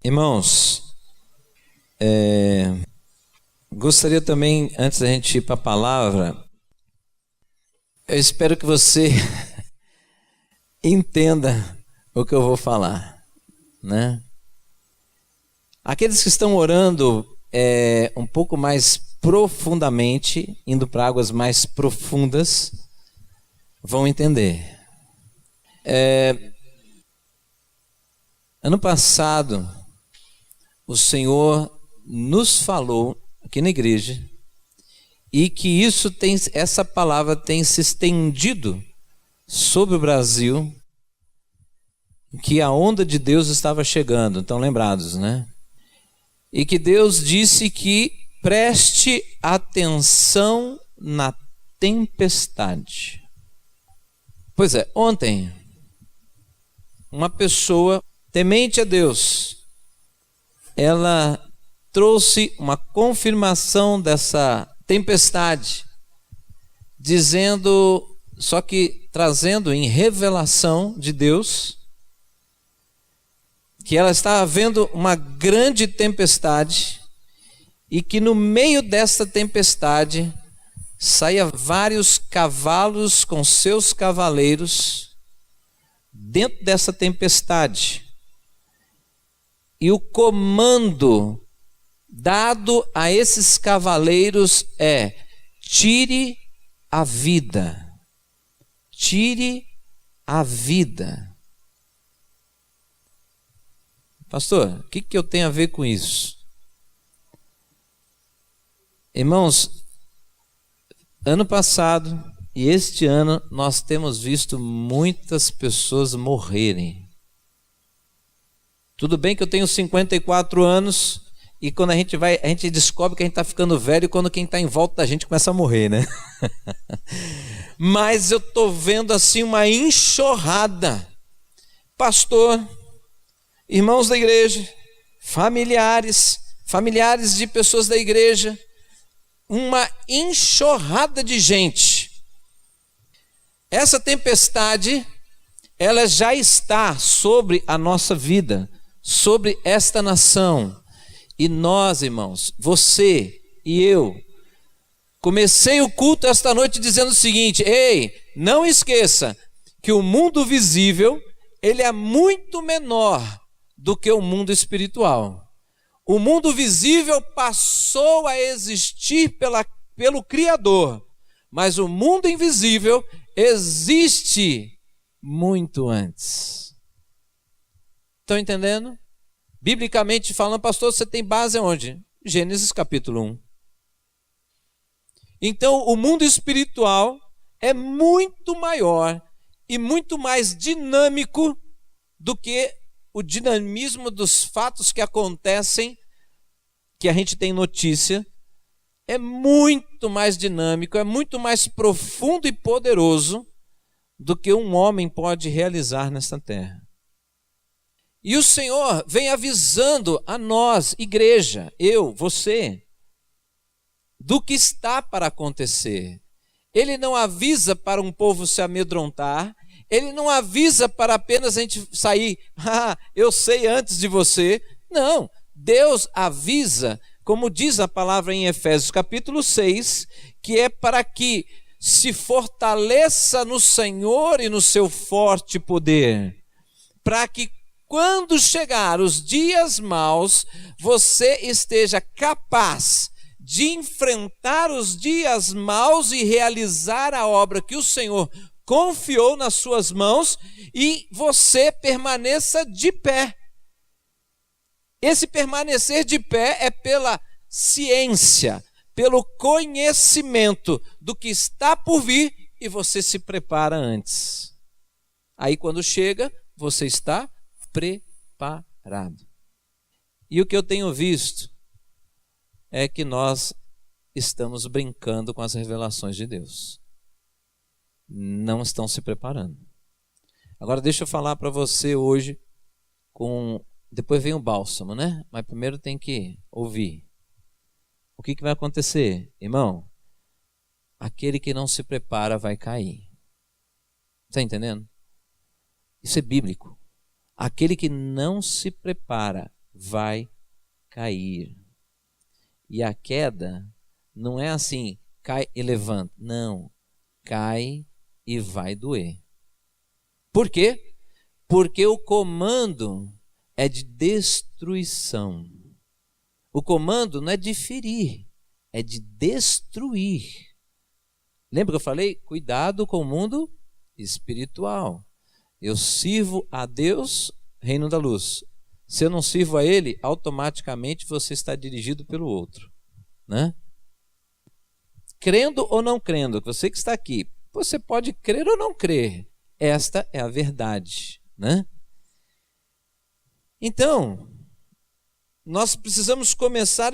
Irmãos, gostaria também, antes da gente ir para a palavra, eu espero que você entenda o que eu vou falar, né? Aqueles que estão orando um pouco mais profundamente, indo para águas mais profundas, vão entender. Ano passado, o Senhor nos falou aqui na igreja e que essa palavra tem se estendido sobre o Brasil, que a onda de Deus estava chegando, estão lembrados, né? E que Deus disse que preste atenção na tempestade. Pois é, ontem, uma pessoa temente a Deus, ela trouxe uma confirmação dessa tempestade, só que trazendo em revelação de Deus, que ela estava vendo uma grande tempestade e que no meio dessa tempestade saía vários cavalos com seus cavaleiros dentro dessa tempestade. E o comando dado a esses cavaleiros é: tire a vida. Tire a vida. Pastor, o que eu tenho a ver com isso? Irmãos, ano passado e este ano nós temos visto muitas pessoas morrerem. Tudo bem que eu tenho 54 anos e quando a gente descobre que a gente está ficando velho quando quem está em volta da gente começa a morrer, né? Mas eu estou vendo assim uma enxurrada. Pastor, irmãos da igreja, familiares de pessoas da igreja, uma enxurrada de gente. Essa tempestade, ela já está sobre a nossa vida, sobre esta nação. E nós, irmãos, você e eu, comecei o culto esta noite dizendo o seguinte: ei, não esqueça que o mundo visível, ele é muito menor do que o mundo espiritual. O mundo visível passou a existir pelo Criador, mas o mundo invisível existe muito antes. Estão entendendo? Biblicamente falando, pastor, você tem base onde? Gênesis capítulo 1. Então, o mundo espiritual é muito maior e muito mais dinâmico do que o dinamismo dos fatos que acontecem, que a gente tem notícia. É muito mais dinâmico, é muito mais profundo e poderoso do que um homem pode realizar nesta terra. E o Senhor vem avisando a nós, igreja, eu, você, do que está para acontecer. Ele não avisa para um povo se amedrontar, ele não avisa para apenas a gente sair, eu sei antes de você. Não, Deus avisa, como diz a palavra em Efésios capítulo 6, que é para que se fortaleça no Senhor e no seu forte poder, para que quando chegar os dias maus, você esteja capaz de enfrentar os dias maus e realizar a obra que o Senhor confiou nas suas mãos e você permaneça de pé. Esse permanecer de pé é pela ciência, pelo conhecimento do que está por vir e você se prepara antes. Aí quando chega, você está preparado. E o que eu tenho visto é que nós estamos brincando com as revelações de Deus. Não estão se preparando. Agora deixa eu falar para você hoje depois vem o bálsamo, né? Mas primeiro tem que ouvir. O que vai acontecer? Irmão, aquele que não se prepara vai cair. Está entendendo? Isso é bíblico. Aquele que não se prepara vai cair. E a queda não é assim, cai e levanta. Não, cai e vai doer. Por quê? Porque o comando é de destruição. O comando não é de ferir, é de destruir. Lembra que eu falei? Cuidado com o mundo espiritual. Eu sirvo a Deus, reino da luz. Se eu não sirvo a Ele, automaticamente você está dirigido pelo outro, né? Crendo ou não crendo, você que está aqui, você pode crer ou não crer. Esta é a verdade, né? Então, nós precisamos começar.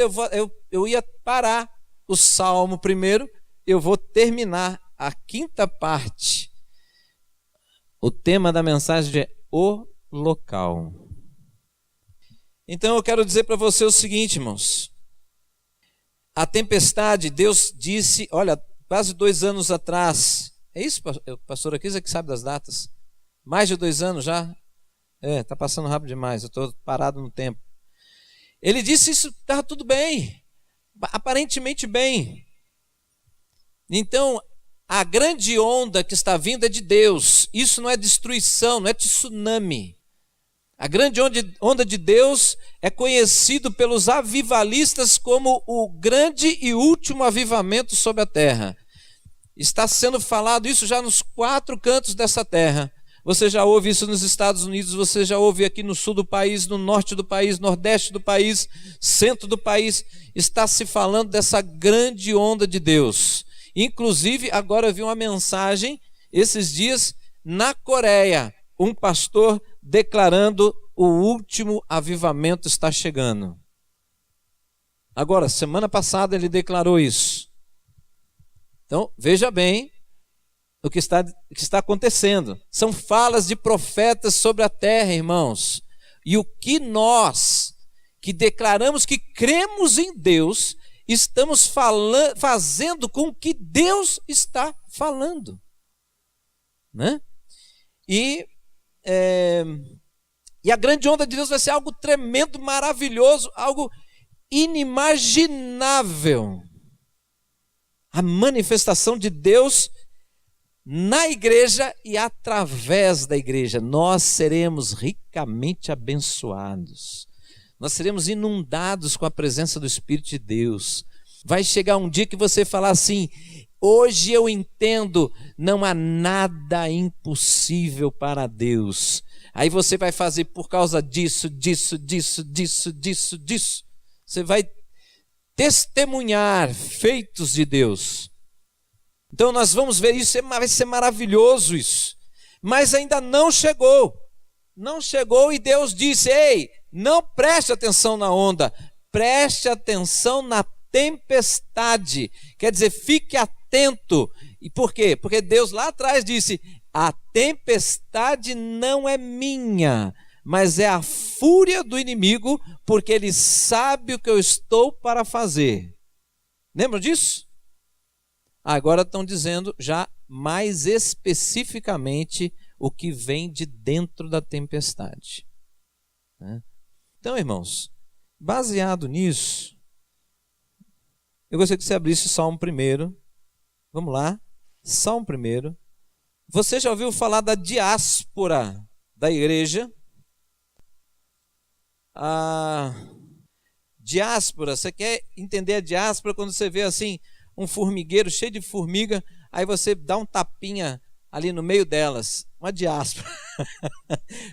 Eu ia parar o Salmo primeiro, eu vou terminar a quinta parte. O tema da mensagem é o local. Então eu quero dizer para você o seguinte, irmãos. A tempestade, Deus disse, olha, quase 2 anos atrás. É isso, pastor Aquis, é que sabe das datas? Mais de 2 anos já? Está passando rápido demais, eu estou parado no tempo. Ele disse isso, estava tudo bem, aparentemente bem. Então, a grande onda que está vindo é de Deus. Isso não é destruição, não é tsunami. A grande onda de Deus é conhecido pelos avivalistas como o grande e último avivamento sobre a terra. Está sendo falado isso já nos 4 cantos dessa terra. Você já ouve isso nos Estados Unidos, você já ouve aqui no sul do país, no norte do país, nordeste do país, centro do país. Está se falando dessa grande onda de Deus. Inclusive, agora eu vi uma mensagem, esses dias, na Coreia, um pastor declarando o último avivamento está chegando. Agora, semana passada ele declarou isso. Então, veja bem o que está acontecendo. São falas de profetas sobre a terra, irmãos. E o que nós, que declaramos que cremos em Deus, estamos fazendo com o que Deus está falando, né? E a grande onda de Deus vai ser algo tremendo, maravilhoso, algo inimaginável. A manifestação de Deus na igreja e através da igreja. Nós seremos ricamente abençoados. Nós seremos inundados com a presença do Espírito de Deus. Vai chegar um dia que você falar assim: hoje eu entendo, não há nada impossível para Deus. Aí você vai fazer por causa disso. Você vai testemunhar feitos de Deus. Então nós vamos ver isso, vai ser maravilhoso isso. Mas ainda não chegou. Não chegou e Deus disse: ei, não preste atenção na onda, preste atenção na tempestade. Quer dizer, fique atento. E por quê? Porque Deus lá atrás disse: a tempestade não é minha, mas é a fúria do inimigo, porque ele sabe o que eu estou para fazer. Lembram disso? Agora estão dizendo já mais especificamente o que vem de dentro da tempestade. Então, irmãos, baseado nisso, eu gostaria que você abrisse o Salmo 1. Vamos lá, Salmo 1. Você já ouviu falar da diáspora da igreja? A diáspora, você quer entender a diáspora quando você vê assim um formigueiro cheio de formiga, aí você dá um tapinha ali no meio delas, uma diáspora.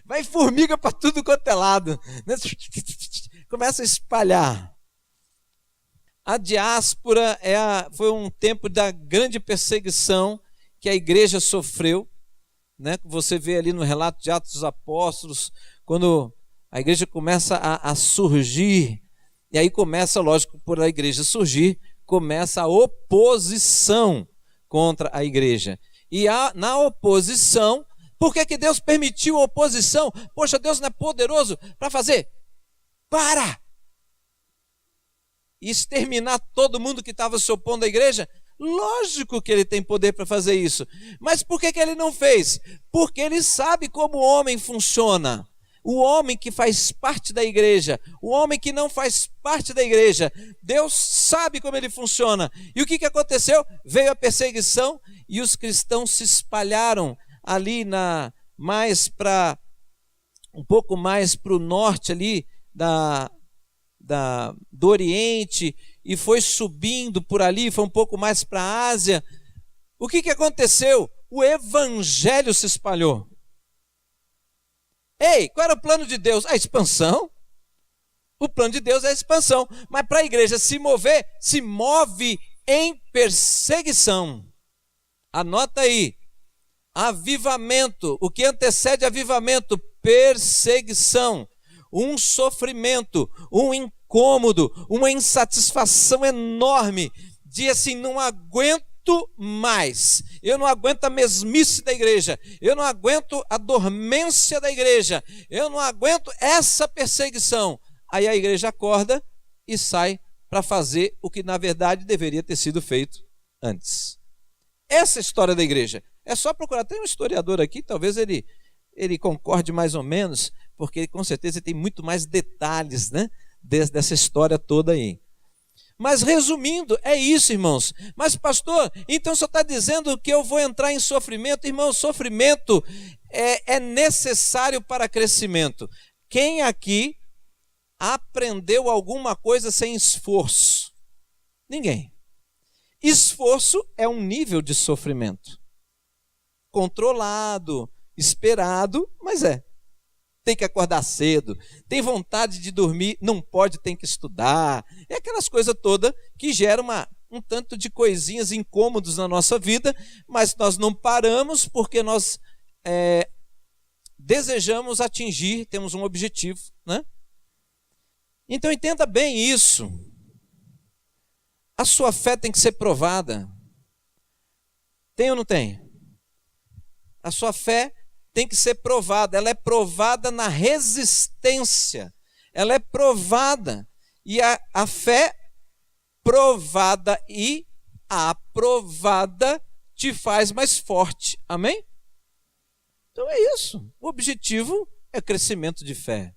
Vai formiga para tudo quanto é lado, começa a espalhar. A diáspora foi um tempo da grande perseguição que a igreja sofreu, né? Você vê ali no relato de Atos dos Apóstolos, quando a igreja começa a surgir, e aí começa, lógico, por a igreja surgir, começa a oposição contra a igreja. E na oposição, por que Deus permitiu a oposição? Poxa, Deus não é poderoso para fazer? E exterminar todo mundo que estava se opondo à igreja? Lógico que ele tem poder para fazer isso. Mas por que ele não fez? Porque ele sabe como o homem funciona. o homem que faz parte da igreja, o homem que não faz parte da igreja. Deus sabe como ele funciona. E o que aconteceu? Veio a perseguição e os cristãos se espalharam ali um pouco mais para o norte ali do Oriente, e foi subindo por ali, foi um pouco mais para a Ásia. O que aconteceu? O evangelho se espalhou. Ei, qual era o plano de Deus? A expansão. O plano de Deus é a expansão. Mas para a igreja se mover, se move em perseguição. Anota aí. Avivamento. O que antecede avivamento? Perseguição. Um sofrimento, um incômodo, uma insatisfação enorme. De assim, não aguento mais, eu não aguento a mesmice da igreja, eu não aguento a dormência da igreja, eu não aguento essa perseguição. Aí a igreja acorda e sai para fazer o que na verdade deveria ter sido feito antes. Essa é a história da igreja. É só procurar. Tem um historiador aqui, talvez ele concorde mais ou menos, porque com certeza tem muito mais detalhes, né, dessa história toda aí. Mas resumindo, é isso, irmãos. Mas pastor, então só está dizendo que eu vou entrar em sofrimento? Irmão, sofrimento é necessário para crescimento. Quem aqui aprendeu alguma coisa sem esforço? Ninguém. Esforço é um nível de sofrimento. Controlado, esperado, mas tem que acordar cedo, tem vontade de dormir, não pode, tem que estudar. É aquelas coisas todas que geram um tanto de coisinhas incômodas na nossa vida, mas nós não paramos porque nós desejamos atingir, temos um objetivo, né? Então entenda bem isso. A sua fé tem que ser provada. Tem ou não tem? A sua fé tem que ser provada, ela é provada na resistência, ela é provada, e a fé provada e aprovada te faz mais forte, amém? Então é isso, o objetivo é crescimento de fé.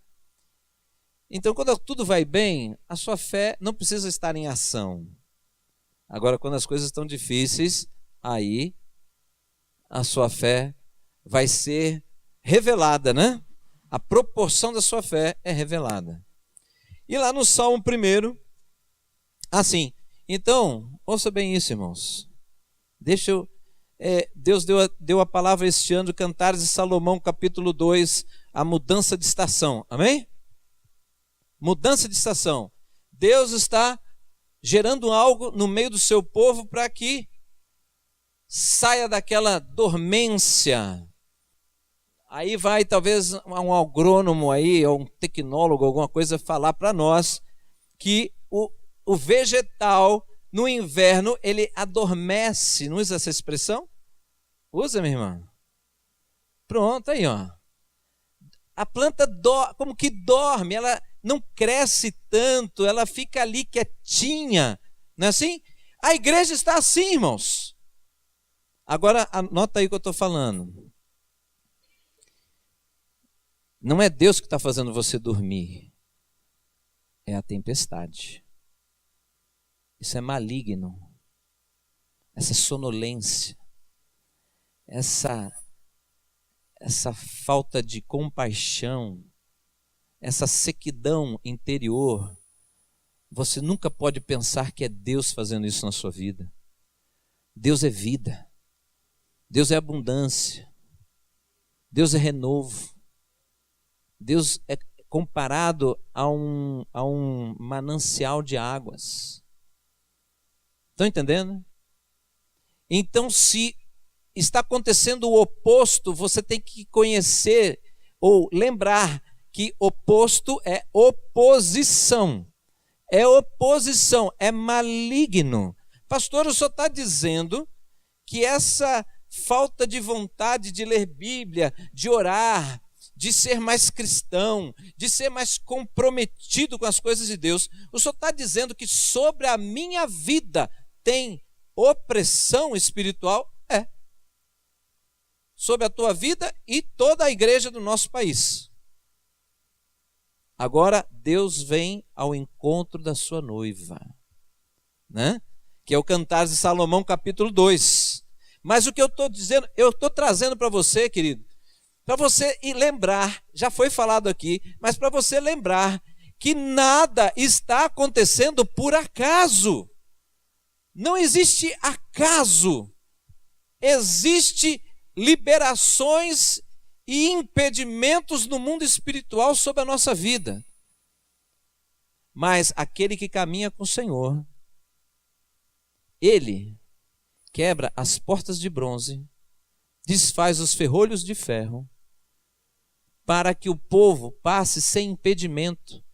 Então quando tudo vai bem, a sua fé não precisa estar em ação. Agora quando as coisas estão difíceis, aí a sua fé vai ser revelada, né? A proporção da sua fé é revelada. E lá no Salmo 1, assim, então, ouça bem isso, irmãos. Deus deu a palavra este ano, Cantares de Salomão, capítulo 2, a mudança de estação, amém? Mudança de estação. Deus está gerando algo no meio do seu povo para que saia daquela dormência. Aí vai talvez um agrônomo aí, ou um tecnólogo, alguma coisa, falar para nós que o vegetal no inverno ele adormece. Não usa essa expressão? Usa, minha irmã? Pronto, aí ó. A planta como que dorme, ela não cresce tanto, ela fica ali quietinha, não é assim? A igreja está assim, irmãos. Agora anota aí o que eu estou falando. Não é Deus que está fazendo você dormir, é a tempestade. Isso é maligno. Essa sonolência, essa falta de compaixão, essa sequidão interior, você nunca pode pensar que é Deus fazendo isso na sua vida. Deus é vida, Deus é abundância, Deus é renovo. Deus é comparado a um manancial de águas. Estão entendendo? Então, se está acontecendo o oposto, você tem que conhecer ou lembrar que oposto é oposição. É oposição, é maligno. Pastor, o senhor está dizendo que essa falta de vontade de ler Bíblia, de orar, de ser mais cristão, de ser mais comprometido com as coisas de Deus, o senhor está dizendo que sobre a minha vida tem opressão espiritual? É. Sobre a tua vida e toda a igreja do nosso país. Agora Deus vem ao encontro da sua noiva, né? Que é o Cantares de Salomão, capítulo 2. Mas o que eu estou dizendo, eu estou trazendo para você, querido, para você ir lembrar, já foi falado aqui, mas para você lembrar que nada está acontecendo por acaso. Não existe acaso. Existe liberações e impedimentos no mundo espiritual sobre a nossa vida. Mas aquele que caminha com o Senhor, ele quebra as portas de bronze, desfaz os ferrolhos de ferro, para que o povo passe sem impedimento.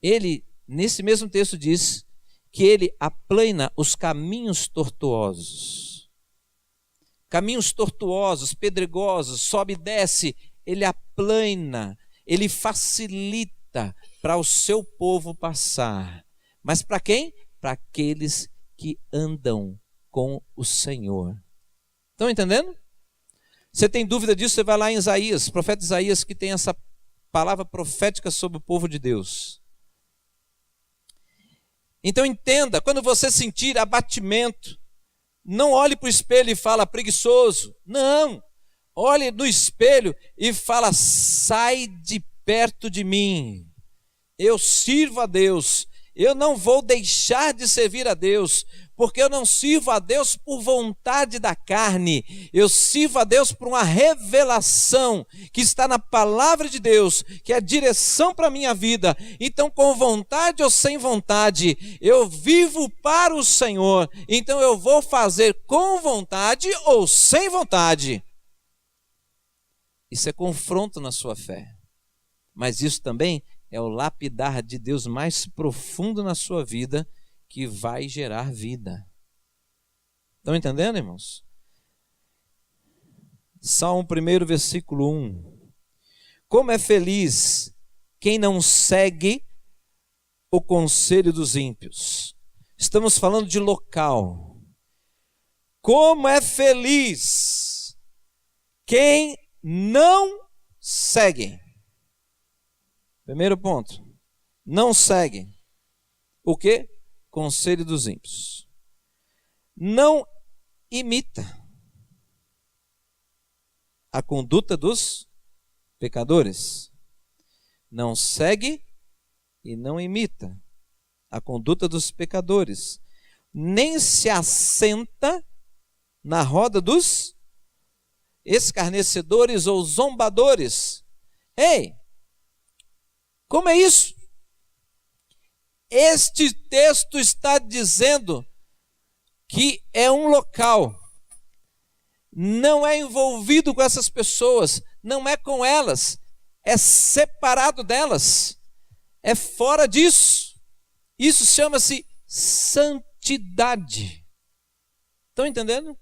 Ele, nesse mesmo texto, diz que ele aplana os caminhos tortuosos. Caminhos tortuosos, pedregosos, sobe e desce, ele aplana, ele facilita para o seu povo passar. Mas para quem? Para aqueles que andam com o Senhor. Estão entendendo? Você tem dúvida disso? Você vai lá em Isaías, profeta Isaías, que tem essa palavra profética sobre o povo de Deus. Então entenda, quando você sentir abatimento, não olhe para o espelho e fala preguiçoso. Não, olhe no espelho e fala: sai de perto de mim. Eu sirvo a Deus. Eu não vou deixar de servir a Deus, porque eu não sirvo a Deus por vontade da carne. Eu sirvo a Deus por uma revelação que está na palavra de Deus, que é a direção para a minha vida. Então, com vontade ou sem vontade, eu vivo para o Senhor. Então eu vou fazer com vontade ou sem vontade. Isso é confronto na sua fé. Mas isso também é o lapidar de Deus mais profundo na sua vida, que vai gerar vida. Estão entendendo, irmãos? Salmo 1, versículo 1. Como é feliz quem não segue o conselho dos ímpios. Estamos falando de local. Como é feliz quem não segue. Primeiro ponto, não segue o quê? Conselho dos ímpios. Não imita a conduta dos pecadores. Não segue e não imita a conduta dos pecadores. Nem se assenta na roda dos escarnecedores ou zombadores. Ei! Como é isso? Este texto está dizendo que é um local, não é envolvido com essas pessoas, não é com elas, é separado delas, é fora disso. Isso chama-se santidade. Estão entendendo?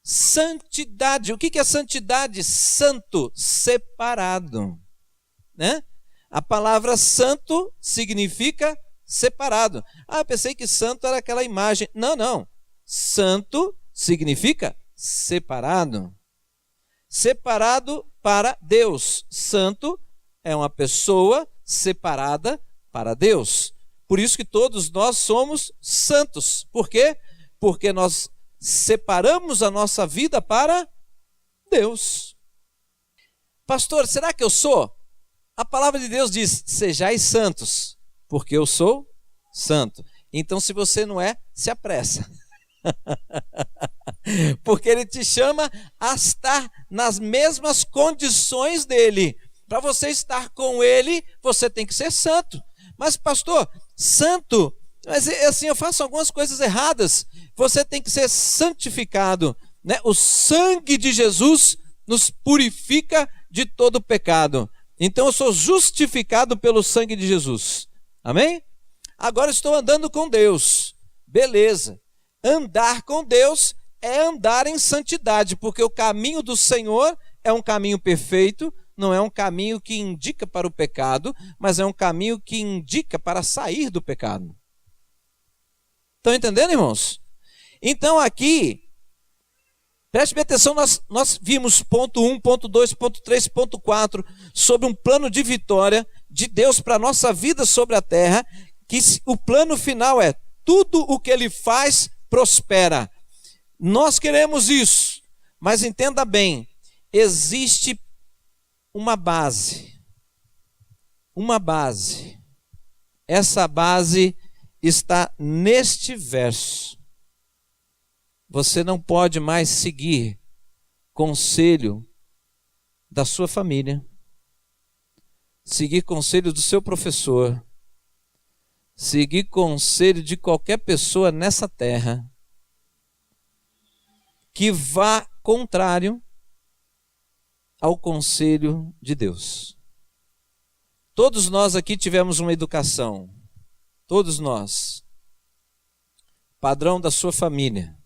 Santidade. O que é santidade? Santo, separado, né? A palavra santo significa separado. Eu pensei que santo era aquela imagem. Não, não. Santo significa separado. Separado para Deus. Santo é uma pessoa separada para Deus. Por isso que todos nós somos santos. Por quê? Porque nós separamos a nossa vida para Deus. Pastor, será que eu sou? A palavra de Deus diz: sejais santos, porque eu sou santo. Então, se você não é, se apressa. Porque ele te chama a estar nas mesmas condições dele. Para você estar com ele, você tem que ser santo. Mas, pastor, santo, mas assim, eu faço algumas coisas erradas. Você tem que ser santificado, né? O sangue de Jesus nos purifica de todo pecado. Então eu sou justificado pelo sangue de Jesus. Amém? Agora estou andando com Deus. Beleza. Andar com Deus é andar em santidade, porque o caminho do Senhor é um caminho perfeito, não é um caminho que indica para o pecado, mas é um caminho que indica para sair do pecado. Estão entendendo, irmãos? Então aqui, preste bem atenção, nós vimos ponto 1, ponto 2, ponto 3, ponto 4, sobre um plano de vitória de Deus para a nossa vida sobre a terra, que o plano final é: tudo o que Ele faz prospera. Nós queremos isso, mas entenda bem, existe uma base. Essa base está neste verso. Você não pode mais seguir conselho da sua família, seguir conselho do seu professor, seguir conselho de qualquer pessoa nessa terra que vá contrário ao conselho de Deus. Todos nós aqui tivemos uma educação, todos nós, padrão da sua família.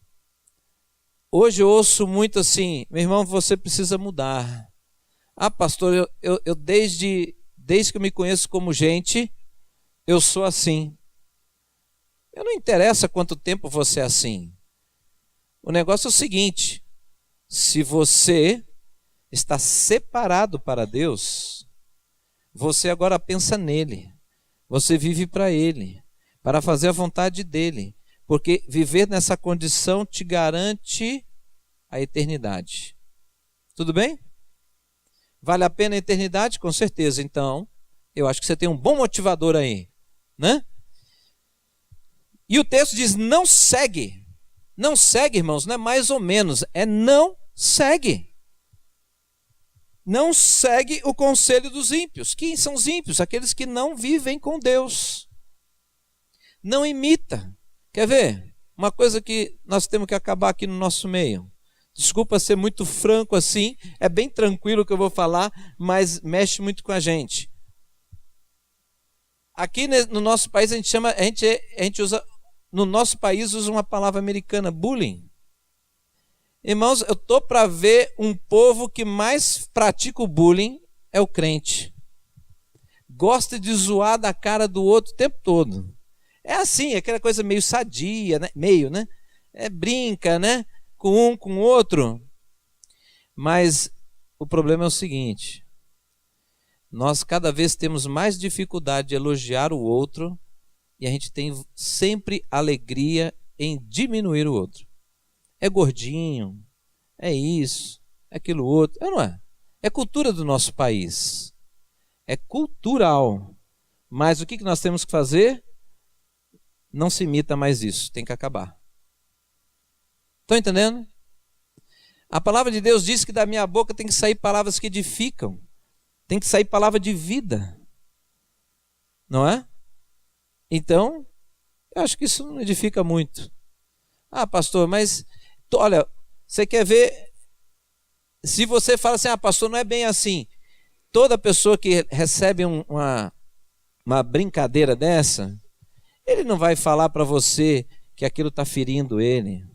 Hoje eu ouço muito assim: meu irmão, você precisa mudar. Ah, pastor, eu desde que eu me conheço como gente, eu sou assim. Eu não interessa quanto tempo você é assim. O negócio é o seguinte: se você está separado para Deus, você agora pensa nele, você vive para ele, para fazer a vontade dele, porque viver nessa condição te garante a eternidade. Tudo bem? Vale a pena a eternidade? Com certeza. Então, eu acho que você tem um bom motivador aí, né? E o texto diz: não segue. Não segue, irmãos, não é mais ou menos, é não segue. Não segue o conselho dos ímpios. Quem são os ímpios? Aqueles que não vivem com Deus. Não imita. Quer ver? Uma coisa que nós temos que acabar aqui no nosso meio. Desculpa ser muito franco assim, é bem tranquilo o que eu vou falar, mas mexe muito com a gente. Aqui no nosso país a gente usa, no nosso país usa uma palavra americana, bullying. Irmãos, eu estou para ver um povo que mais pratica o bullying é o crente. Gosta de zoar da cara do outro o tempo todo. É assim, aquela coisa meio sadia, né? Meio, né? Brinca, né? Com um, com o outro. Mas o problema é o seguinte: nós cada vez temos mais dificuldade de elogiar o outro e a gente tem sempre alegria em diminuir o outro. É gordinho, é isso, é aquilo outro. Não é? É cultura do nosso país. É cultural. Mas o que nós temos que fazer? Não se imita mais isso, tem que acabar. Estão entendendo? A palavra de Deus diz que da minha boca tem que sair palavras que edificam. Tem que sair palavra de vida. Não é? Então, eu acho que isso não edifica muito. Ah, pastor, mas olha, você quer ver? Se você fala assim: ah, pastor, não é bem assim. Toda pessoa que recebe uma brincadeira dessa, ele não vai falar para você que aquilo está ferindo ele.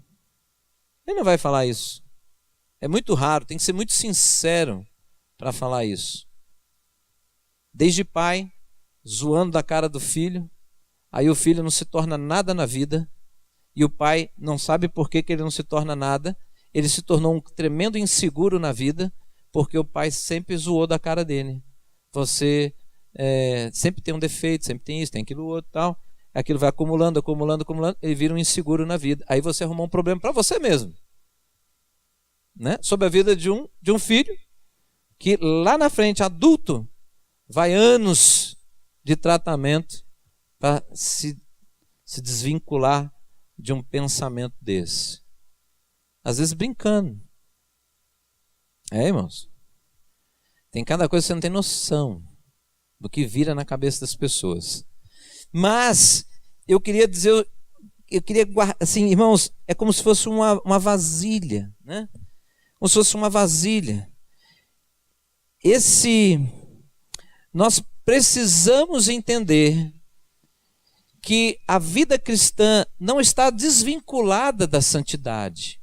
Ele não vai falar isso. É muito raro, tem que ser muito sincero para falar isso. Desde pai, zoando da cara do filho, aí o filho não se torna nada na vida, e o pai não sabe por que ele não se torna nada, ele se tornou um tremendo inseguro na vida, porque o pai sempre zoou da cara dele. Você sempre tem um defeito, sempre tem isso, tem aquilo outro, tal. Aquilo vai acumulando, ele vira um inseguro na vida. Aí você arrumou um problema para você mesmo, né? Sobre a vida de um filho que lá na frente, adulto, vai anos de tratamento para se desvincular de um pensamento desse. Às vezes brincando. Irmãos? Tem cada coisa que você não tem noção do que vira na cabeça das pessoas. Mas eu queria dizer, assim, irmãos, é como se fosse uma vasilha, né? Como se fosse uma vasilha. Nós precisamos entender que a vida cristã não está desvinculada da santidade.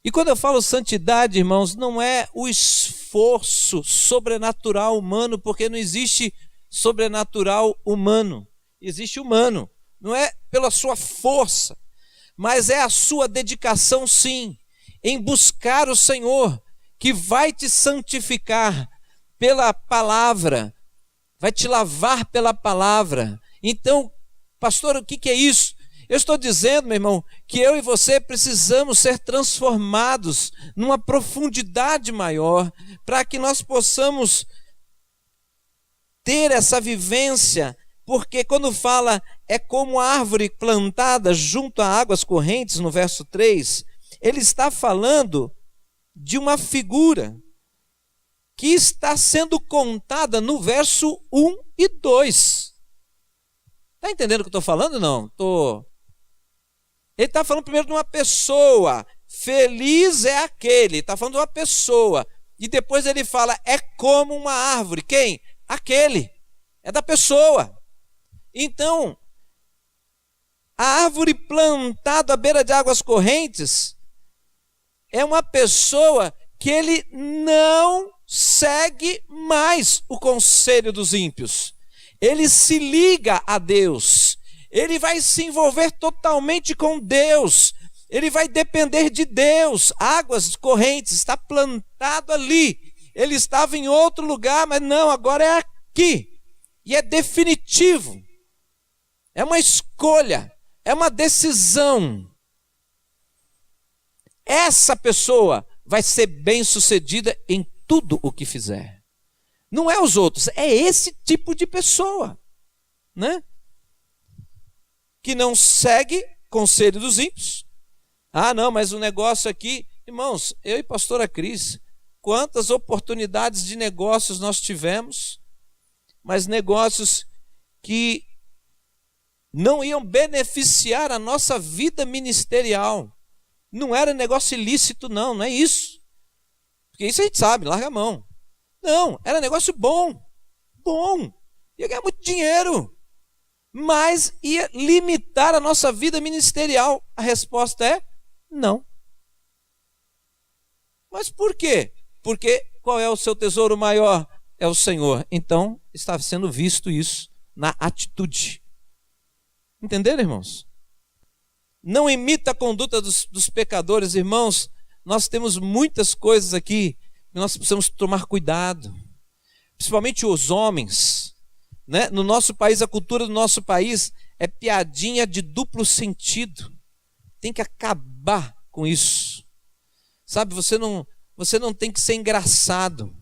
E quando eu falo santidade, irmãos, não é o esforço sobrenatural humano, porque não existe sobrenatural humano, existe humano. Não é pela sua força, mas é a sua dedicação, sim, em buscar o Senhor, que vai te santificar pela palavra, vai te lavar pela palavra. Então, pastor, o que é isso? Eu estou dizendo, meu irmão, que eu e você precisamos ser transformados numa profundidade maior, para que nós possamos ter essa vivência, porque quando fala é como a árvore plantada junto a águas correntes, no verso 3, ele está falando de uma figura que está sendo contada no verso 1 e 2. Está entendendo o que eu estou falando? Não? Ele está falando primeiro de uma pessoa. Feliz é aquele. Está falando de uma pessoa. E depois ele fala, é como uma árvore. Quem? Aquele. É da pessoa. Então, a árvore plantada à beira de águas correntes é uma pessoa que ele não segue mais o conselho dos ímpios. Ele se liga a Deus. Ele vai se envolver totalmente com Deus. Ele vai depender de Deus. Águas correntes, está plantado ali. Ele estava em outro lugar, mas não, agora é aqui. E é definitivo. É uma escolha, é uma decisão. Essa pessoa vai ser bem-sucedida em tudo o que fizer. Não é os outros, é esse tipo de pessoa, né? Que não segue conselho dos ímpios. Ah, não, mas o negócio aqui... Irmãos, eu e pastora Cris, quantas oportunidades de negócios nós tivemos, mas negócios que não iam beneficiar a nossa vida ministerial. Não era negócio ilícito, não é isso. Porque isso a gente sabe, larga a mão. Não, era negócio bom. Ia ganhar muito dinheiro. Mas ia limitar a nossa vida ministerial. A resposta é não. Mas por quê? Porque qual é o seu tesouro maior? É o Senhor. Então, está sendo visto isso na atitude. Entenderam, irmãos? Não imita a conduta dos pecadores, irmãos. Nós temos muitas coisas aqui que nós precisamos tomar cuidado. Principalmente os homens, né? No nosso país, a cultura do nosso país é piadinha de duplo sentido. Tem que acabar com isso. Sabe, você não tem que ser engraçado.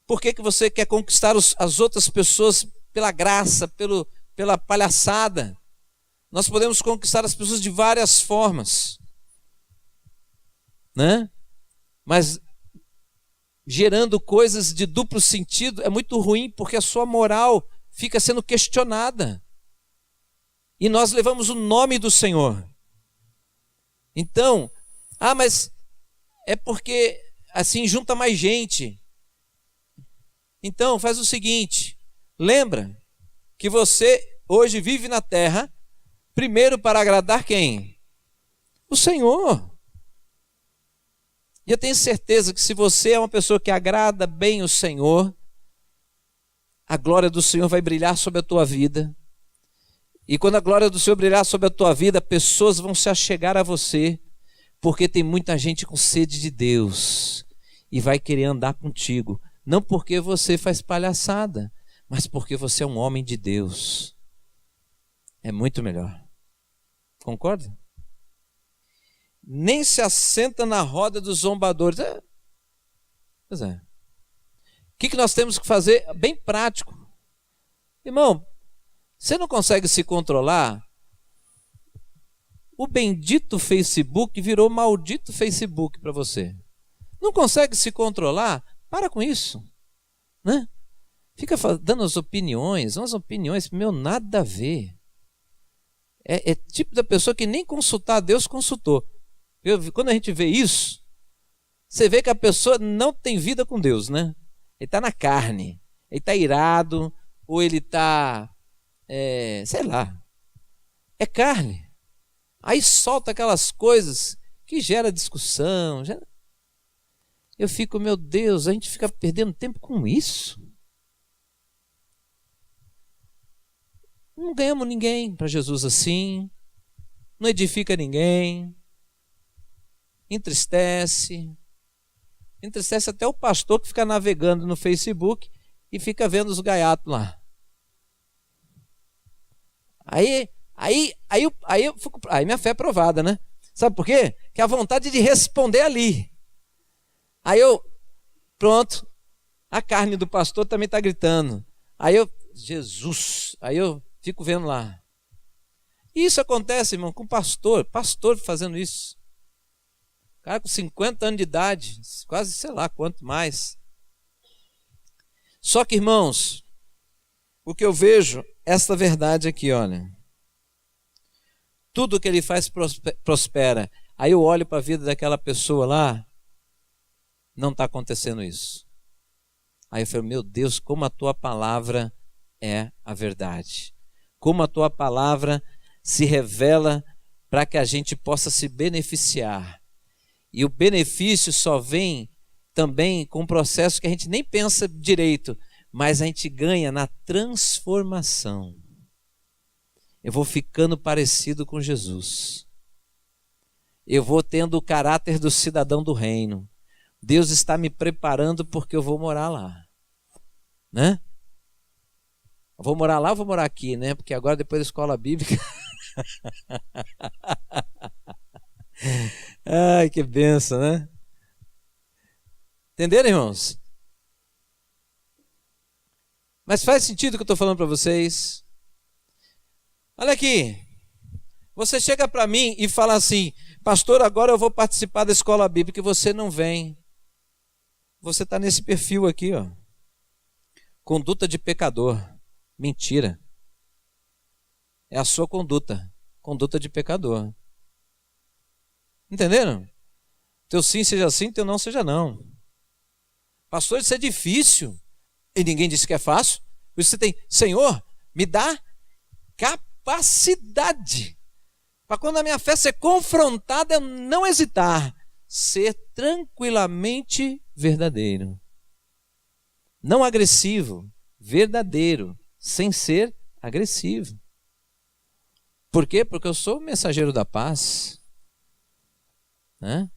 Por que você quer conquistar as outras pessoas pela graça, pela palhaçada? Nós podemos conquistar as pessoas de várias formas, né? Mas gerando coisas de duplo sentido é muito ruim, porque a sua moral fica sendo questionada. E nós levamos o nome do Senhor. Então, mas é porque assim junta mais gente. Então, faz o seguinte, lembra que você hoje vive na terra, primeiro para agradar quem? O Senhor. E eu tenho certeza que se você é uma pessoa que agrada bem o Senhor, a glória do Senhor vai brilhar sobre a tua vida. E quando a glória do Senhor brilhar sobre a tua vida, pessoas vão se achegar a você, porque tem muita gente com sede de Deus e vai querer andar contigo. Não porque você faz palhaçada, mas porque você é um homem de Deus. É muito melhor. Concorda? Nem se assenta na roda dos zombadores. Pois é. O que nós temos que fazer? Bem prático. Irmão, você não consegue se controlar? O bendito Facebook virou maldito Facebook para você. Não consegue se controlar? Para com isso, né? Fica dando umas opiniões, nada a ver. É tipo da pessoa que nem consultar a Deus consultou. Quando a gente vê isso, você vê que a pessoa não tem vida com Deus, né? Ele está na carne, ele está irado, ou ele está, sei lá, é carne. Aí solta aquelas coisas que gera discussão. Eu fico, meu Deus, a gente fica perdendo tempo com isso. Não ganhamos ninguém para Jesus assim, não edifica ninguém, entristece até o pastor que fica navegando no Facebook e fica vendo os gaiatos lá. Aí minha fé é provada, né? Sabe por quê? Que a vontade de responder ali. Aí pronto, a carne do pastor também está gritando. Jesus, aí eu fico vendo lá. Isso acontece, irmão, com pastor fazendo isso. Cara com 50 anos de idade, quase sei lá quanto mais. Só que, irmãos, o que eu vejo, esta verdade aqui, olha. Tudo que ele faz prospera. Aí eu olho para a vida daquela pessoa lá, não está acontecendo isso. Aí eu falo, meu Deus, como a tua palavra é a verdade. Como a tua palavra se revela para que a gente possa se beneficiar. E o benefício só vem também com um processo que a gente nem pensa direito, mas a gente ganha na transformação. Eu vou ficando parecido com Jesus. Eu vou tendo o caráter do cidadão do reino. Deus está me preparando porque eu vou morar lá. Né? Eu vou morar lá ou vou morar aqui, né? Porque agora depois da escola bíblica... Ai, que benção, né? Entenderam, irmãos? Mas faz sentido o que eu estou falando para vocês? Olha aqui. Você chega para mim e fala assim, pastor, agora eu vou participar da escola bíblica e você não vem. Você está nesse perfil aqui, ó. Conduta de pecador. Mentira. É a sua conduta. Conduta de pecador. Entenderam? Teu sim seja sim, teu não seja não. Pastor, isso é difícil. E ninguém disse que é fácil. Por isso você tem, Senhor, me dá capacidade para quando a minha fé ser confrontada, eu não hesitar. Ser tranquilamente verdadeiro. Não agressivo, verdadeiro, sem ser agressivo. Por quê? Porque eu sou o mensageiro da paz. Né?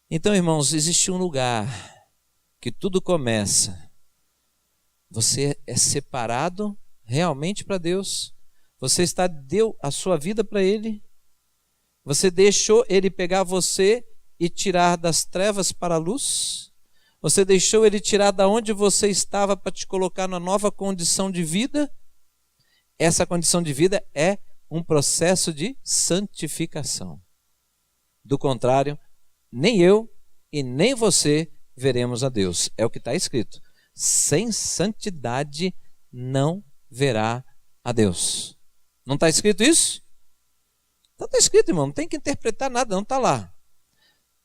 Então, irmãos, existe um lugar que tudo começa. Você é separado realmente para Deus. Você deu a sua vida para Ele. Você deixou Ele pegar você e tirar das trevas para a luz. Você deixou Ele tirar da onde você estava para te colocar numa nova condição de vida. Essa condição de vida é um processo de santificação. Do contrário, nem eu e nem você veremos a Deus. É o que está escrito. Sem santidade não verá a Deus. Não está escrito isso? Então está escrito, irmão. Não tem que interpretar nada, não está lá.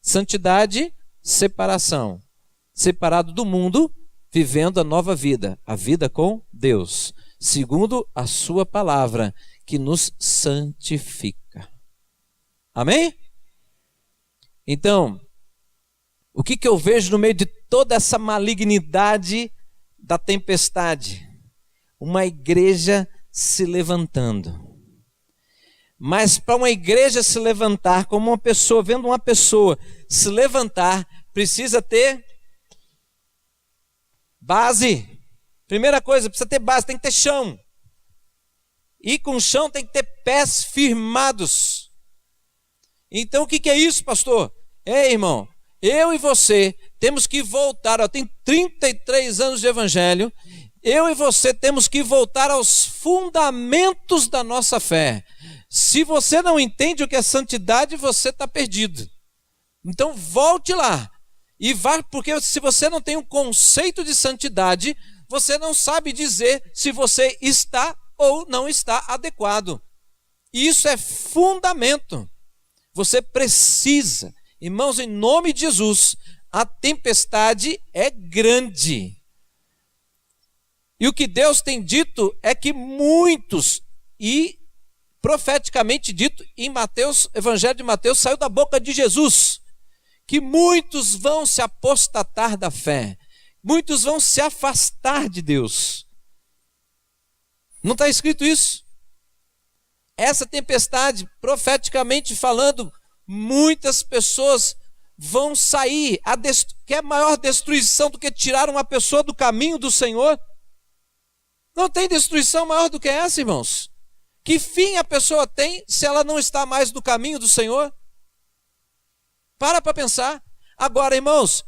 Santidade, separação. Separado do mundo, vivendo a nova vida. A vida com Deus. Segundo a sua palavra, que nos santifica. Amém? Então, o que eu vejo no meio de toda essa malignidade da tempestade? Uma igreja se levantando. Mas para uma igreja se levantar, como uma pessoa, vendo uma pessoa se levantar, precisa ter base. Primeira coisa, precisa ter base, tem que ter chão. E com chão tem que ter pés firmados. Então o que é isso, pastor? Irmão, eu e você temos que voltar, eu tenho 33 anos de evangelho, eu e você temos que voltar aos fundamentos da nossa fé. Se você não entende o que é santidade, você está perdido. Então volte lá e vá, porque se você não tem um conceito de santidade, você não sabe dizer se você está ou não está adequado. Isso é fundamento. Você precisa, irmãos, em nome de Jesus, a tempestade é grande. E o que Deus tem dito é que muitos, e profeticamente dito em Mateus, Evangelho de Mateus, saiu da boca de Jesus, que muitos vão se apostatar da fé, muitos vão se afastar de Deus. Não está escrito isso? Essa tempestade, profeticamente falando, muitas pessoas vão sair. Que é maior destruição do que tirar uma pessoa do caminho do Senhor? Não tem destruição maior do que essa, irmãos. Que fim a pessoa tem se ela não está mais no caminho do Senhor? Para pensar. Agora, irmãos,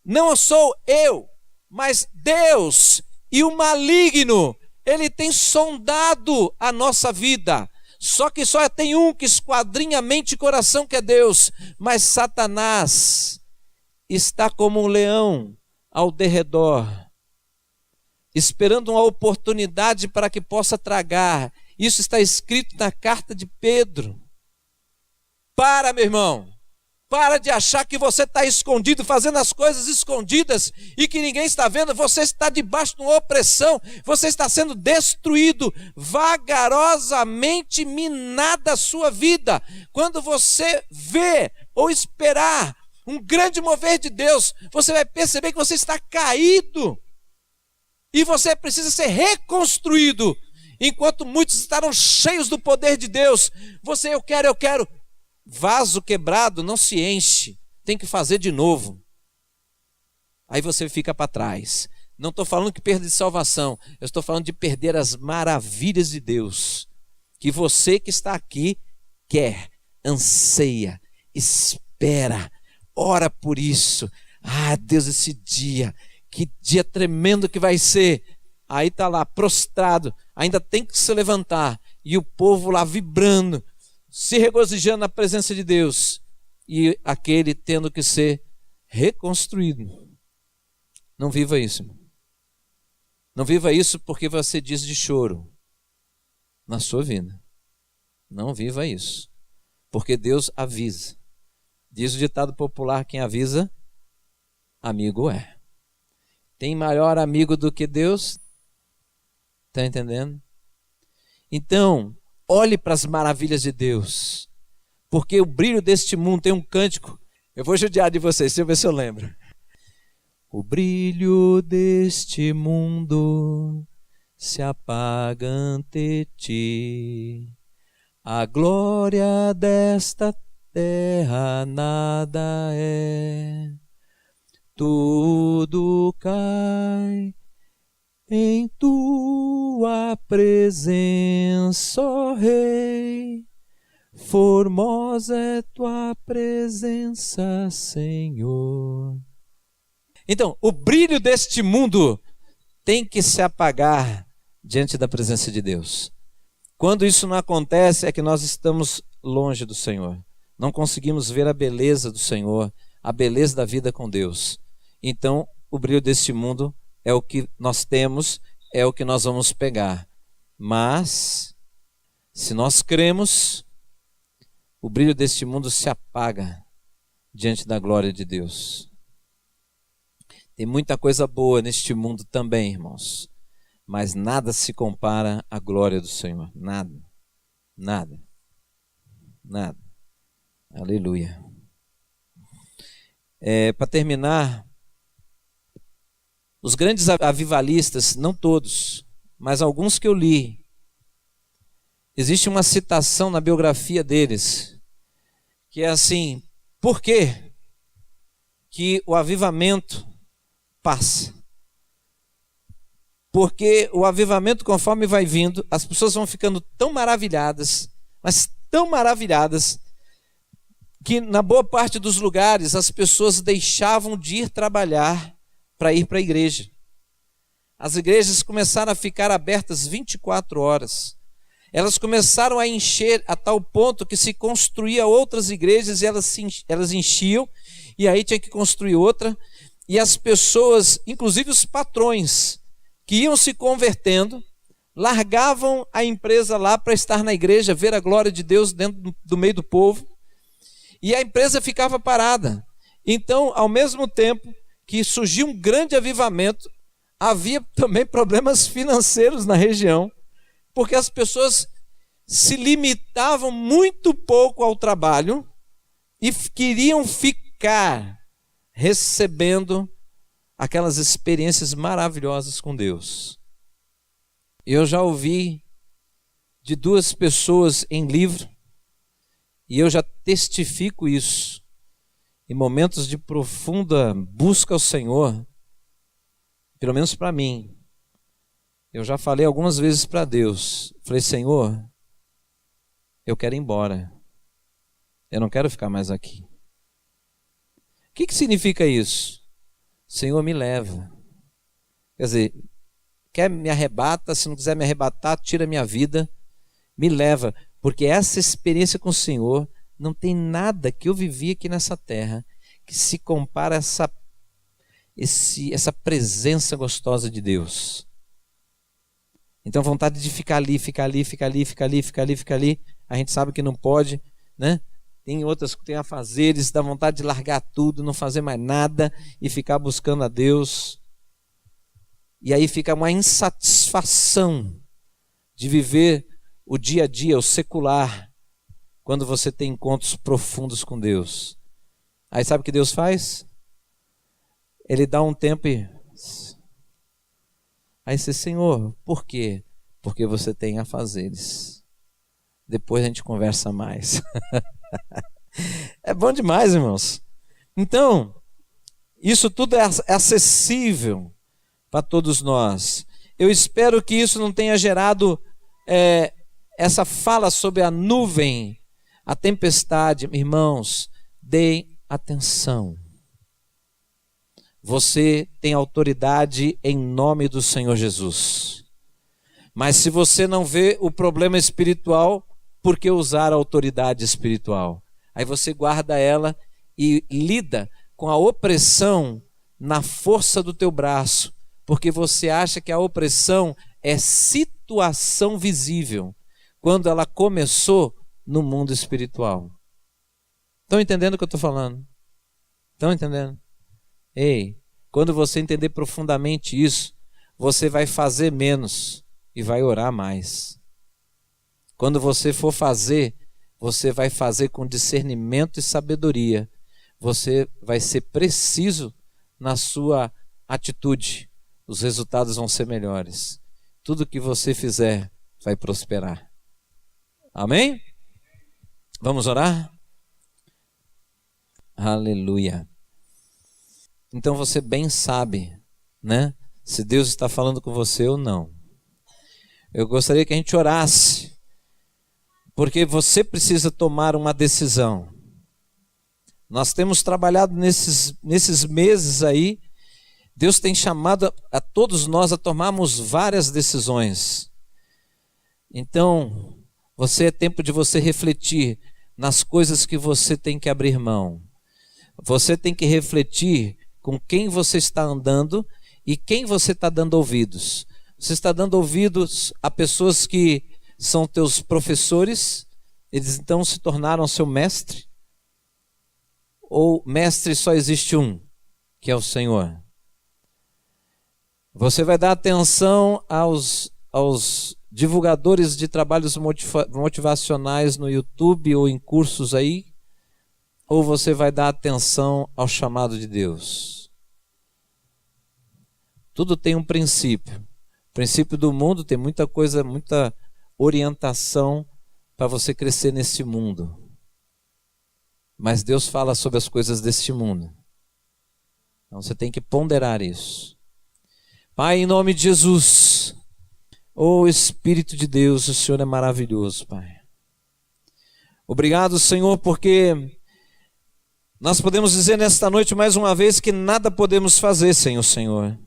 não sou eu, mas Deus e o maligno, ele tem sondado a nossa vida. Só que só tem um que esquadrinha mente e coração, que é Deus. Mas Satanás está como um leão ao derredor, esperando uma oportunidade para que possa tragar. Isso está escrito na carta de Pedro. Para, meu irmão. Para de achar que você está escondido, fazendo as coisas escondidas e que ninguém está vendo. Você está debaixo de uma opressão. Você está sendo destruído, vagarosamente minada a sua vida. Quando você vê ou esperar um grande mover de Deus, você vai perceber que você está caído e você precisa ser reconstruído. Enquanto muitos estarão cheios do poder de Deus, eu quero. Vaso quebrado não se enche, tem que fazer de novo. Aí você fica para trás. Não estou falando que perda de salvação, eu estou falando de perder as maravilhas de Deus, que você que está aqui quer, anseia, espera, ora por isso. Deus, esse dia, que dia tremendo que vai ser. Aí está lá prostrado, ainda tem que se levantar, e o povo lá vibrando, se regozijando na presença de Deus, e aquele tendo que ser reconstruído. Não viva isso, irmão. Não viva isso porque você diz de choro na sua vida. Não viva isso, porque Deus avisa. Diz o ditado popular: quem avisa, amigo é. Tem maior amigo do que Deus? Está entendendo? Então, olhe para as maravilhas de Deus, porque o brilho deste mundo tem um cântico. Eu vou judiar de vocês, deixa eu ver se eu lembro. O brilho deste mundo se apaga ante ti, a glória desta terra nada é, tudo cai em tua presença, ó Rei, formosa é tua presença, Senhor. Então, o brilho deste mundo tem que se apagar diante da presença de Deus. Quando isso não acontece, é que nós estamos longe do Senhor. Não conseguimos ver a beleza do Senhor, a beleza da vida com Deus. Então, o brilho deste mundo é o que nós temos, é o que nós vamos pegar. Mas, se nós cremos, o brilho deste mundo se apaga diante da glória de Deus. Tem muita coisa boa neste mundo também, irmãos, mas nada se compara à glória do Senhor. Nada, nada, nada. Aleluia. Para terminar, os grandes avivalistas, não todos, mas alguns que eu li, existe uma citação na biografia deles, que é assim: por quê que o avivamento passa? Porque o avivamento, conforme vai vindo, as pessoas vão ficando tão maravilhadas, mas tão maravilhadas, que na boa parte dos lugares as pessoas deixavam de ir trabalhar para ir para a igreja. As igrejas começaram a ficar abertas 24 horas. Elas começaram a encher a tal ponto que se construía outras igrejas e elas enchiam, e aí tinha que construir outra. E as pessoas, inclusive os patrões, que iam se convertendo, largavam a empresa lá para estar na igreja, ver a glória de Deus dentro do meio do povo, e a empresa ficava parada. Então, ao mesmo tempo que surgiu um grande avivamento, havia também problemas financeiros na região, porque as pessoas se limitavam muito pouco ao trabalho e queriam ficar recebendo aquelas experiências maravilhosas com Deus. Eu já ouvi de 2 pessoas em livro, e eu já testifico isso, em momentos de profunda busca ao Senhor, pelo menos para mim, eu já falei algumas vezes para Deus, falei: Senhor, eu quero ir embora, eu não quero ficar mais aqui. O que significa isso? Senhor, me leva. Quer dizer, quer me arrebata, se não quiser me arrebatar, tira minha vida, me leva, porque essa experiência com o Senhor não tem nada que eu vivi aqui nessa terra que se compara a essa presença gostosa de Deus. Então, vontade de ficar ali, a gente sabe que não pode, né? Tem outras que têm afazeres, dá vontade de largar tudo, não fazer mais nada e ficar buscando a Deus. E aí fica uma insatisfação de viver o dia a dia, o secular, quando você tem encontros profundos com Deus. Aí sabe o que Deus faz? Ele dá um tempo e... Aí você: Senhor, por quê? Porque você tem afazeres. Depois a gente conversa mais. É bom demais, irmãos. Então, isso tudo é acessível para todos nós. Eu espero que isso não tenha gerado essa fala sobre a nuvem, a tempestade. Irmãos, deem atenção. Você tem autoridade em nome do Senhor Jesus. Mas se você não vê o problema espiritual, por que usar a autoridade espiritual? Aí você guarda ela e lida com a opressão na força do teu braço, porque você acha que a opressão é situação visível, quando ela começou no mundo espiritual. Estão entendendo o que eu estou falando? Estão entendendo? Ei, quando você entender profundamente isso, você vai fazer menos e vai orar mais. Quando você for fazer, você vai fazer com discernimento e sabedoria. Você vai ser preciso na sua atitude. Os resultados vão ser melhores. Tudo que você fizer vai prosperar. Amém? Vamos orar? Aleluia. Então você bem sabe, né? Se Deus está falando com você ou não. Eu gostaria que a gente orasse, porque você precisa tomar uma decisão. Nós temos trabalhado nesses meses aí, Deus tem chamado a todos nós a tomarmos várias decisões. Então, é tempo de você refletir nas coisas que você tem que abrir mão. Você tem que refletir com quem você está andando e quem você está dando ouvidos. Você está dando ouvidos a pessoas que são teus professores, eles então se tornaram seu mestre? Ou mestre só existe um, que é o Senhor? Você vai dar atenção aos divulgadores de trabalhos motivacionais no YouTube ou em cursos aí? Ou você vai dar atenção ao chamado de Deus? Tudo tem um princípio. O princípio do mundo tem muita coisa, muita orientação para você crescer nesse mundo. Mas Deus fala sobre as coisas deste mundo. Então você tem que ponderar isso. Pai, em nome de Jesus, ô Espírito de Deus, o Senhor é maravilhoso, Pai. Obrigado, Senhor, porque nós podemos dizer nesta noite mais uma vez que nada podemos fazer sem o Senhor.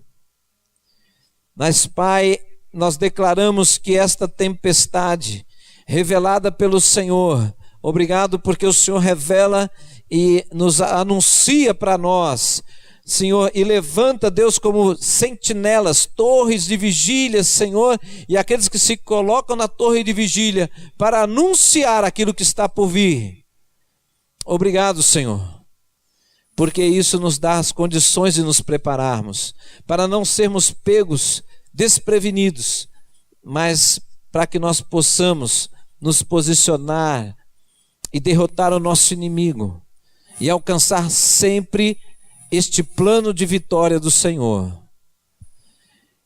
Mas, Pai, nós declaramos que esta tempestade revelada pelo Senhor, obrigado porque o Senhor revela e nos anuncia para nós, Senhor, e levanta, Deus, como sentinelas, torres de vigília, Senhor, e aqueles que se colocam na torre de vigília para anunciar aquilo que está por vir. Obrigado, Senhor, porque isso nos dá as condições de nos prepararmos, para não sermos pegos, desprevenidos, mas para que nós possamos nos posicionar e derrotar o nosso inimigo e alcançar sempre este plano de vitória do Senhor.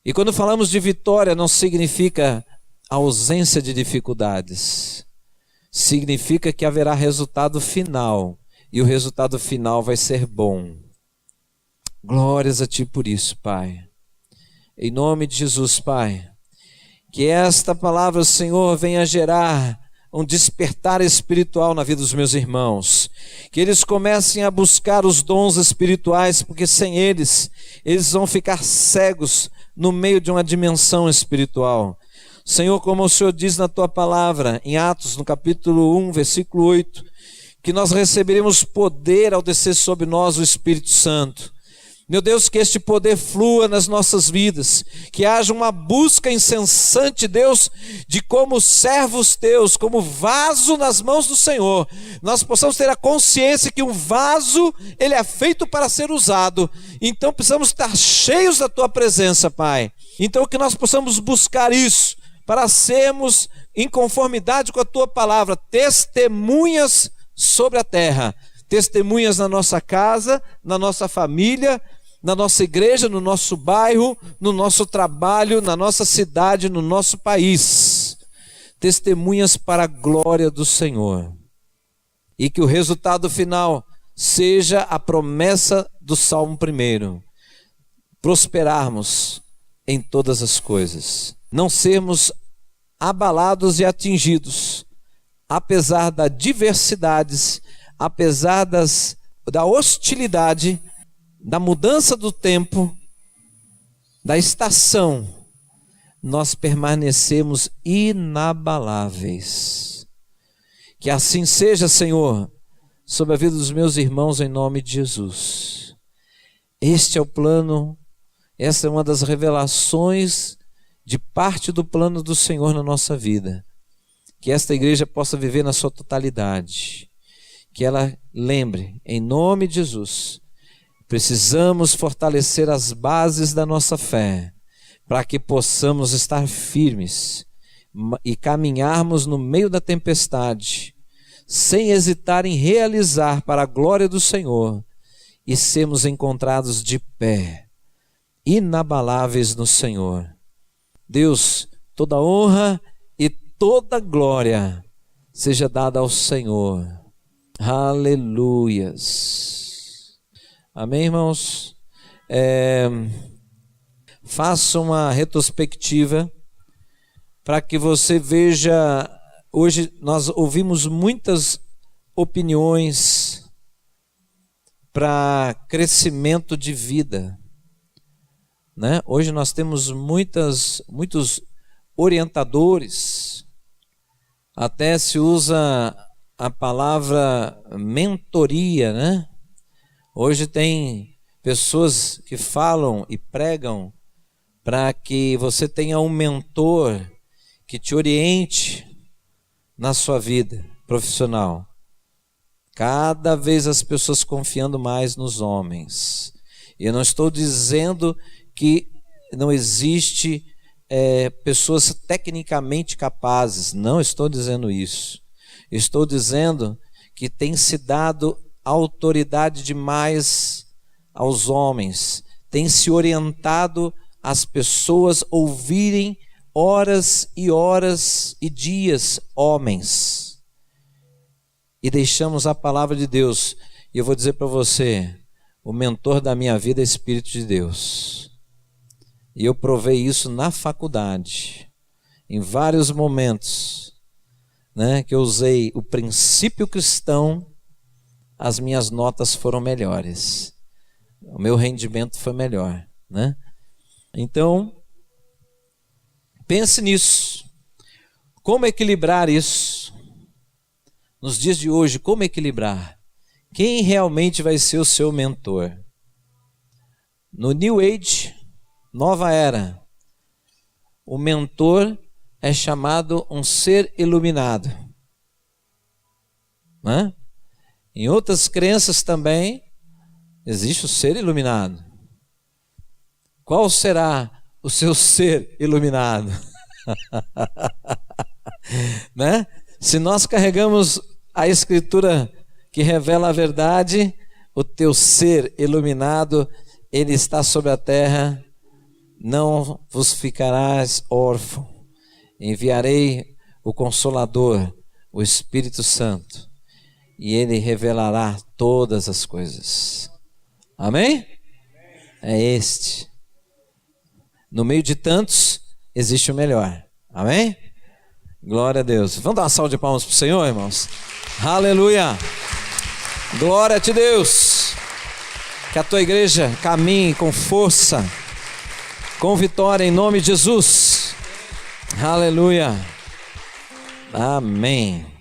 E quando falamos de vitória, não significa ausência de dificuldades, significa que haverá resultado final. e o resultado final vai ser bom. Glórias a Ti por isso, Pai. Em nome de Jesus, Pai, que esta palavra, Senhor, venha gerar um despertar espiritual na vida dos meus irmãos, que eles comecem a buscar os dons espirituais, porque sem eles vão ficar cegos no meio de uma dimensão espiritual. Senhor, como o Senhor diz na Tua palavra, em Atos, no capítulo 1, versículo 8, que nós receberemos poder ao descer sobre nós o Espírito Santo. Meu Deus, que este poder flua nas nossas vidas, que haja uma busca incessante, Deus, de como servos Teus, como vaso nas mãos do Senhor, nós possamos ter a consciência que um vaso, ele é feito para ser usado, então precisamos estar cheios da Tua presença, Pai. Então que nós possamos buscar isso, para sermos em conformidade com a Tua palavra, testemunhas sobre a terra, testemunhas na nossa casa, na nossa família, na nossa igreja, no nosso bairro, no nosso trabalho, na nossa cidade, no nosso país. Testemunhas para a glória do Senhor. E que o resultado final seja a promessa do Salmo 1. Prosperarmos em todas as coisas. Não sermos abalados e atingidos, apesar das diversidades, apesar da hostilidade, da mudança do tempo, da estação, nós permanecemos inabaláveis. Que assim seja, Senhor, sobre a vida dos meus irmãos, em nome de Jesus. Este é o plano, essa é uma das revelações de parte do plano do Senhor na nossa vida. Que esta igreja possa viver na sua totalidade. Que ela lembre, em nome de Jesus, precisamos fortalecer as bases da nossa fé, para que possamos estar firmes e caminharmos no meio da tempestade, sem hesitar em realizar para a glória do Senhor, e sermos encontrados de pé, inabaláveis no Senhor. Deus, toda honra e toda glória seja dada ao Senhor. Aleluias. Amém, irmãos? Faça uma retrospectiva para que você veja. Hoje nós ouvimos muitas opiniões para crescimento de vida, né? Hoje nós temos muitos orientadores, até se usa a palavra mentoria, né? Hoje tem pessoas que falam e pregam para que você tenha um mentor que te oriente na sua vida profissional. Cada vez as pessoas confiando mais nos homens. Eu não estou dizendo que não existe pessoas tecnicamente capazes. Não estou dizendo isso. Estou dizendo que tem se dado autoridade demais aos homens. Tem se orientado as pessoas ouvirem horas e horas e dias homens. E deixamos a palavra de Deus. E eu vou dizer para você, o mentor da minha vida é Espírito de Deus. E eu provei isso na faculdade, em vários momentos, né, que eu usei o princípio cristão, as minhas notas foram melhores. O meu rendimento foi melhor, né? Então, pense nisso. Como equilibrar isso? Nos dias de hoje, como equilibrar? Quem realmente vai ser o seu mentor? No New Age, nova era, o mentor é chamado um ser iluminado, né? Em outras crenças também existe o ser iluminado. Qual será o seu ser iluminado? Né? Se nós carregamos a Escritura que revela a verdade, o teu ser iluminado, ele está sobre a terra, não vos ficarás órfão. Enviarei o Consolador, o Espírito Santo, e Ele revelará todas as coisas. Amém? É este. No meio de tantos, existe o melhor. Amém? Glória a Deus. Vamos dar uma salva de palmas para o Senhor, irmãos? Aleluia! Glória a ti, Deus! Que a tua igreja caminhe com força, com vitória em nome de Jesus. Aleluia! Amém.